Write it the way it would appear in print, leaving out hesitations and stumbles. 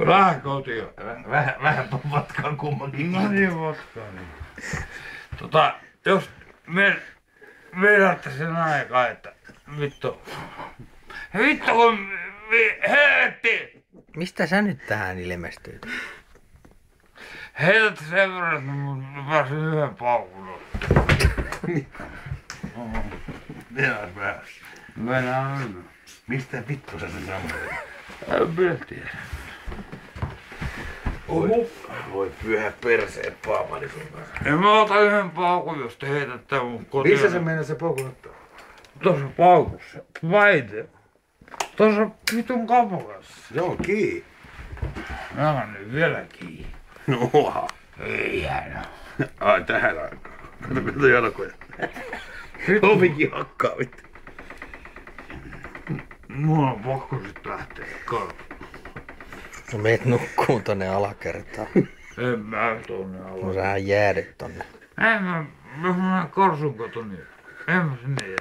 Vähän kotiin. Vähän matkaa kummankin. No niin, vatkaa niin. Jos me vedätte sen aikaa, että vittu kun helvetti! Mistä sä nyt tähän ilmestyit? Heität sen verran, että mä pääsin yhden paukun. Mennään vähän. Mennään. Mistä vittu sä sen sammutit? En minä tiedä. Voi pyhä perseet paamani sun kanssa. En mä ota yhden paukun, jos te heitätte mun kotiin. Missä se mennä se paukun ottaa? Tuossa paukussa. Väite. Tuossa vitun kapokassa. Joo, kiinni. Mä oon nyt vielä kiinni. Noha. Ei hieno. Ai tähän aikaan. Kato jalkoja. Ovikin hakkaa vittu. Mulla on pakko sit lähteä karkuun. No meet nukkuun tonne alakertaan. En mä tonne No ala. sähän jäädyt tonne. En mä, jos mä menen Korsun koto, niin en mä sinne jää.